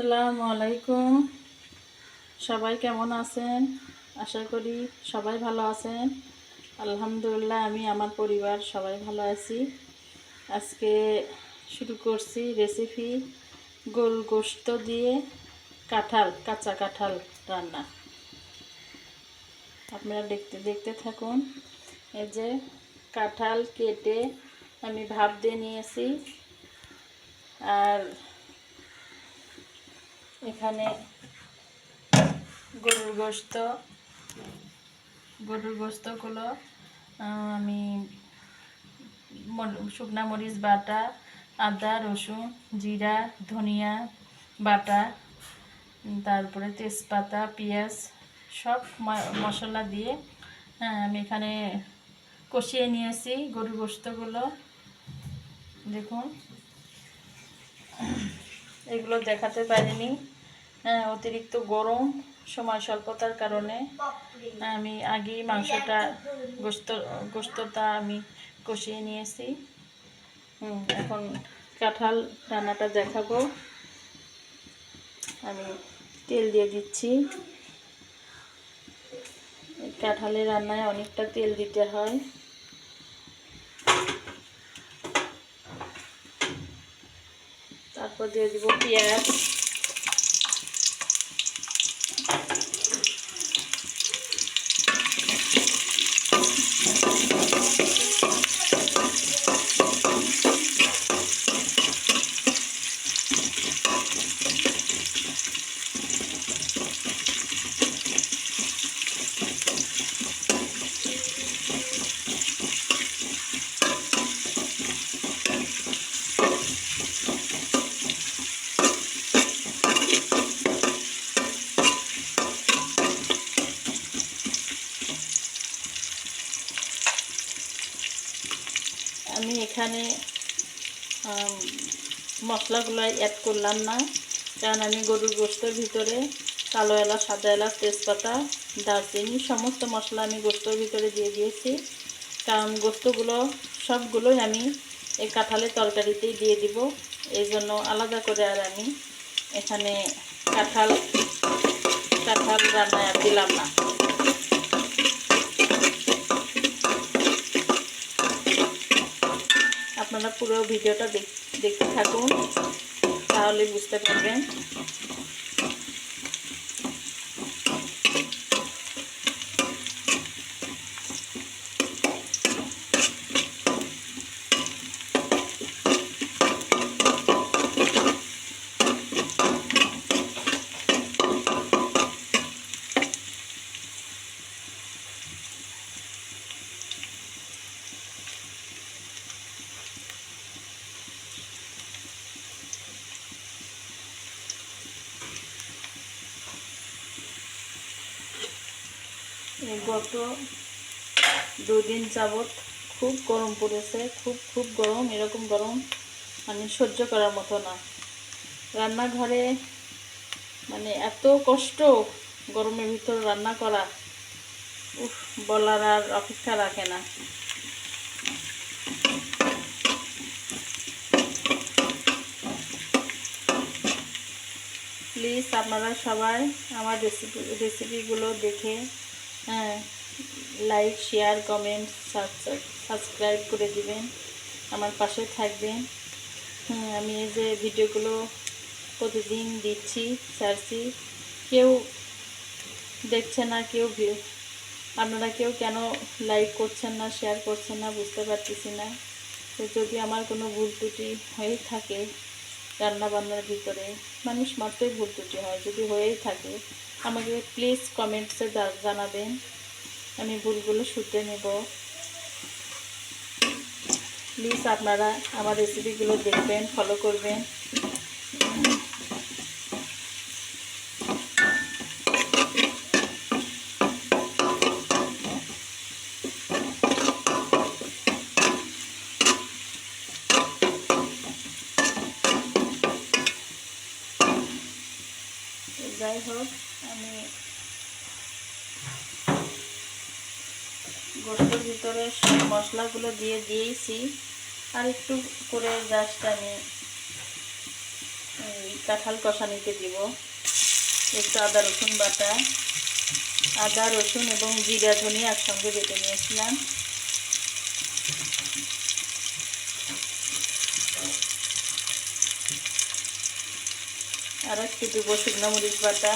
আসসালামু আলাইকুম। সবাই কেমন আছেন? আশা করি সবাই ভালো আছেন। আলহামদুলিল্লাহ, আমি আমার পরিবার সবাই ভালো আছি। আজকে শুরু করছি রেসিপি গোল গোশত দিয়ে কাঁচা কাঁঠাল রান্না। আপনারা দেখতে দেখতে থাকুন। এই যে কাঁঠাল কেটে আমি ভাপ দিয়ে নিয়েছি, আর এখানে গরুর গোস্তগুলো আমি শুকনা মরিচ বাটা, আদা রসুন জিরা ধনিয়া বাটা, তারপরে তেজপাতা পেঁয়াজ সব মশলা দিয়ে আমি এখানে কষিয়ে নিয়েছি গরুর গোস্তগুলো। দেখুন, এগুলো দেখাতে পারিনি, অতিরিক্ত গরম, সময় স্বল্পতার কারণে আমি আগেই গোস্তটা আমি কষিয়ে নিয়েছি। এখন কাঁঠাল রান্নাটা দেখাবো। আমি তেল দিয়ে দিচ্ছি। কাঁঠালের রান্নায় অনেকটা তেল দিতে হয়। তারপর দিয়ে দিব পেঁয়াজ, আমি এখানে মশলাগুলো অ্যাড করলাম না, কারণ আমি গরুর গোশতের ভিতরে কালো এলাচ, সাদা এলাচ, তেজপাতা, দারচিনি সমস্ত মশলা আমি গোশতের ভিতরে দিয়ে দিয়েছি। কারণ গোশতগুলো সবগুলোই আমি এই কাঁঠালের তরকারিতেই দিয়ে দিব, এই জন্য আলাদা করে আর আমি এখানে কাঁঠাল রান্নায় দিলাম না। আপনারা পুরো ভিডিওটা দেখতে থাকুন, তাহলে বুঝতে পারবেন। গত 2 দিন যাবৎ খুব গরম পড়েছে, খুব গরম। এরকম গরম মানে সহ্য করার মতো না। রান্নাঘরে মানে এত কষ্ট গরমের ভিতর রান্না করা, বলার আর অপেক্ষা রাখে না। প্লিজ আপনারা সবাই আমার রেসিপিগুলো দেখে লাইক, শেয়ার, কমেন্ট, সাবস্ক্রাইব করে দিবেন, আমার পাশে থাকবেন। আমি এই যে ভিডিওগুলো প্রতিদিন দিচ্ছি, ছাড়ছি, কেউ দেখছে না, আপনারা কেউ কেন লাইক করছেন না, শেয়ার করছেন না, বুঝতে পারতেছি না। তো যদি আমার কোনো ভুল ত্রুটি হয়ে থাকে রান্নাবান্নার ভিতরে, মানুষ মাত্রই ভুল ত্রুটি হয়, যদি হয়েই থাকে আমাকে প্লিজ কমেন্টসে জানাবেন, আমি ভুলগুলো শুধরে নেব। প্লিজ আপনারা আমার রেসিপিগুলো দেখবেন, ফলো করবেন। যাই হোক, আমি গোশতের ভিতরে সব মশলাগুলো দিয়েছি, আর একটু করে জাস্ট আমি কাঁঠাল কষানিতে দিব একটু আদা রসুন বাটা, আদা রসুন এবং জিরা ধনিয়া একসঙ্গে বেটে নিয়েছিলাম। আর একটু দেব শুকনো মরিচ বাটা,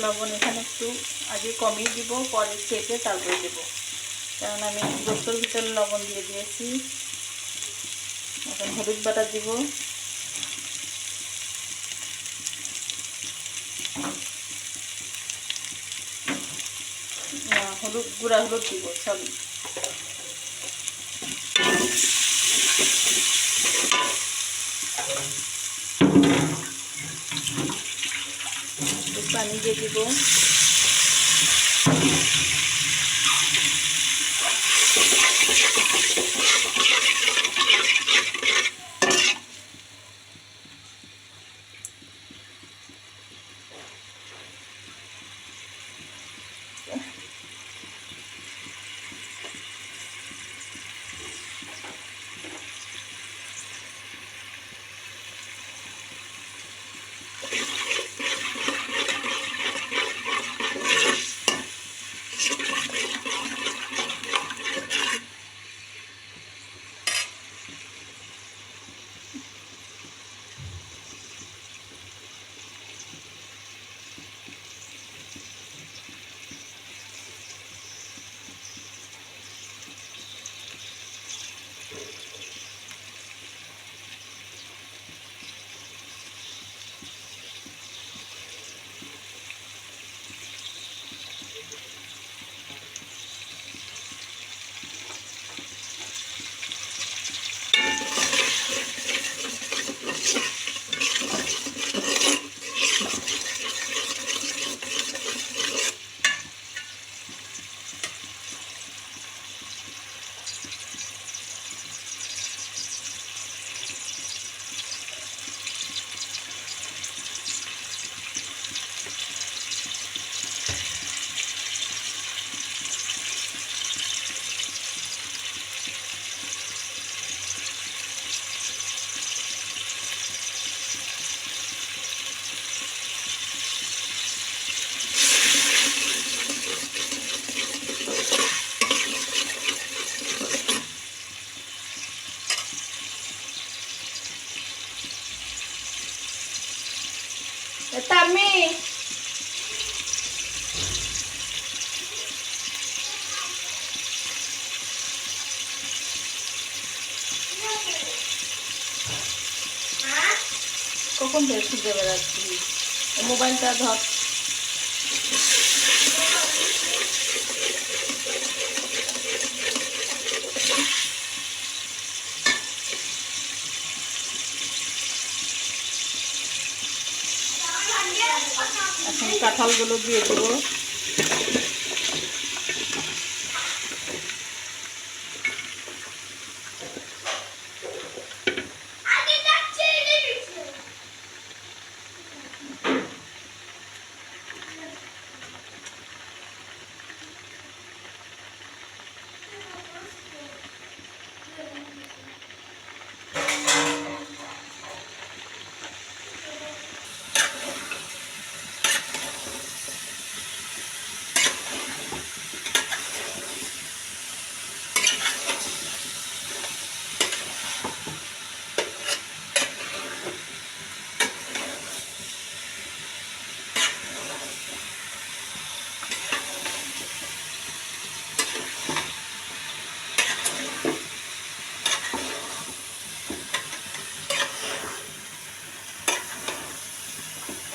লবণ এখানে একটু আগে কমিয়ে দিব, পরে চেপে তারপরে দেবো, কারণ আমি গোস্তর ভিতরে লবণ দিয়ে দিয়েছি। এখন হলুদ বাটা দিব, গুঁড়া হলুদ দিব, সরি। পানি দিয়ে দিব, তামি কখন থেকে খুঁজে বেড়াচ্ছি, মোবাইলটা ধর। এখন কাঁঠালগুলো দিয়ে দেবো,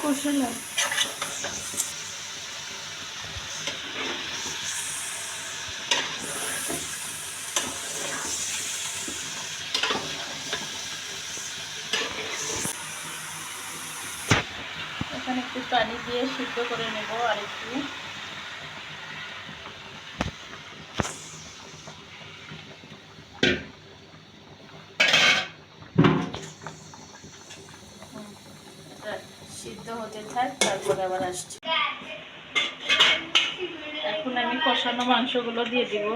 কষালাম। এখানে একটু পানি দিয়ে সিদ্ধ করে নেব আর একটু। তারপরে আবার আসছি। এখন আমি কষানো মাংসগুলো দিয়ে দিব।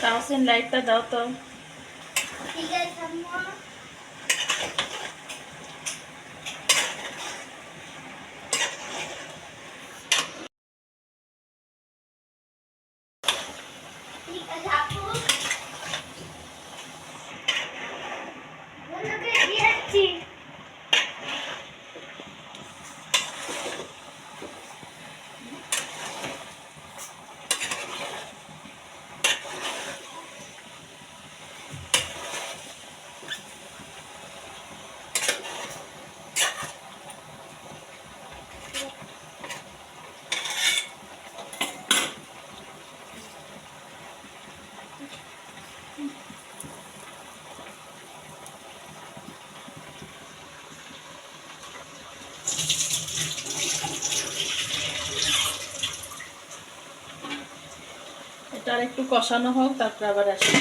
তাহসিন লাইটটা দাও তো। ঠিক আছে আম্মা। ঠিক আছে আপু। বন্ধুকে দিয়েছি। এটা আর একটু কষানো হোক, তারপরে আবার আসি।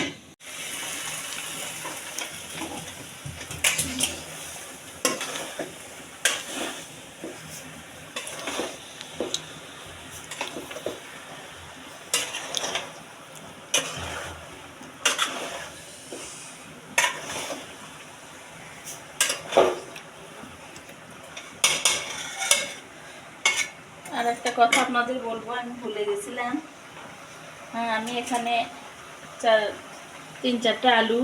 আর একটা কথা আপনাদের বলবো, আমি ভুলে গেছিলাম। হ্যাঁ, আমি এখানে 3-4টা আলু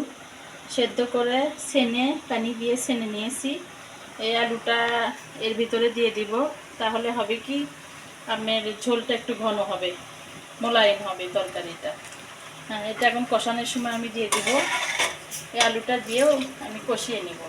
সেদ্ধ করে পানি দিয়ে ছেনে নিয়েছি। এই আলুটা এর ভিতরে দিয়ে দিব, তাহলে হবে কি আপনার ঝোলটা একটু ঘন হবে, মোলায়েম হবে তরকারিটা। হ্যাঁ, এটা এখন কষানোর সময় আমি দিয়ে দিব। এই আলুটা দিয়েও আমি কষিয়ে নিব।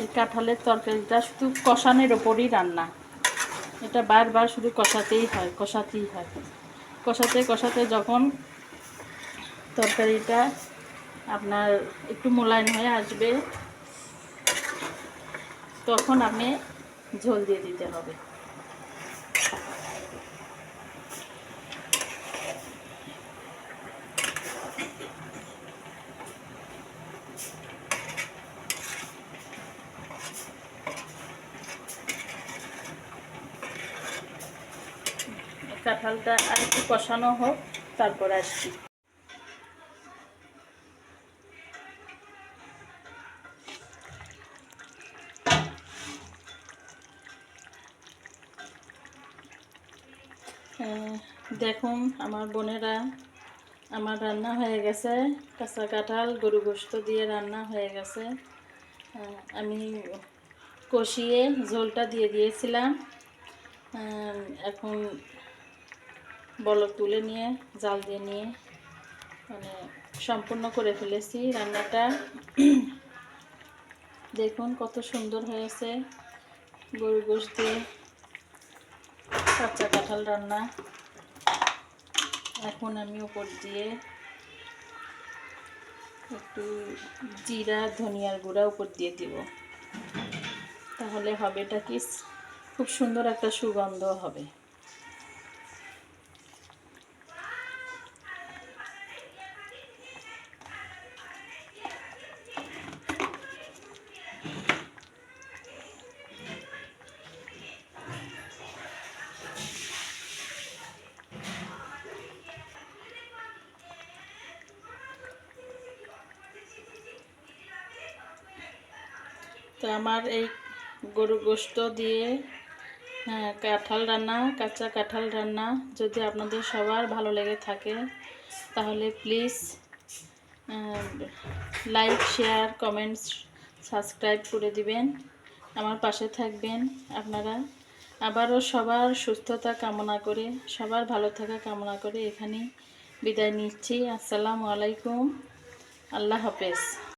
এই কাঁঠালের তরকারিটা শুধু কষানোর ওপরই রান্না। এটা বারবার শুধু কষাতেই হয়, কষাতে কষাতে যখন তরকারিটা আপনার একটু মোলায়েম হয়ে আসবে, তখন আপনি ঝোল দিয়ে দিতে হবে। কাঁঠালটা আর একটু কষানো হোক, তারপর আসছি। দেখুন আমার বোনেরা, আমার রান্না হয়ে গেছে। কাঁচা কাঁঠাল গরু গোশত দিয়ে রান্না হয়ে গেছে। আমি কষিয়ে ঝোলটা দিয়ে দিয়েছিলাম। এখন বলক তুলে নিয়ে জাল দিয়ে নিয়ে মানে সম্পূর্ণ করে ফেলেছি রান্নাটা। দেখুন কত সুন্দর হয়েছে গরু গোশত দিয়ে কাঁচা কাঁঠাল রান্না। এখন আমি উপর দিয়ে একটু জিরা ধনিয়ার গুঁড়া উপর দিয়ে দিব, তাহলে হবে এটা কি খুব সুন্দর একটা সুগন্ধ হবে। তো আমার এই গরু গোশত দিয়ে কাঁঠাল রান্না, কাঁচা কাঁঠাল রান্না যদি আপনাদের সবার ভালো লেগে থাকে তাহলে please like, share, comments, subscribe করে দিবেন, আমার পাশে থাকবেন আপনারা। আবারও সবার সুস্থতা কামনা করে, সবার ভালো থাকা কামনা করে এখানেই বিদায় নিচ্ছি। আসসালামু আলাইকুম, আল্লাহ হাফেজ।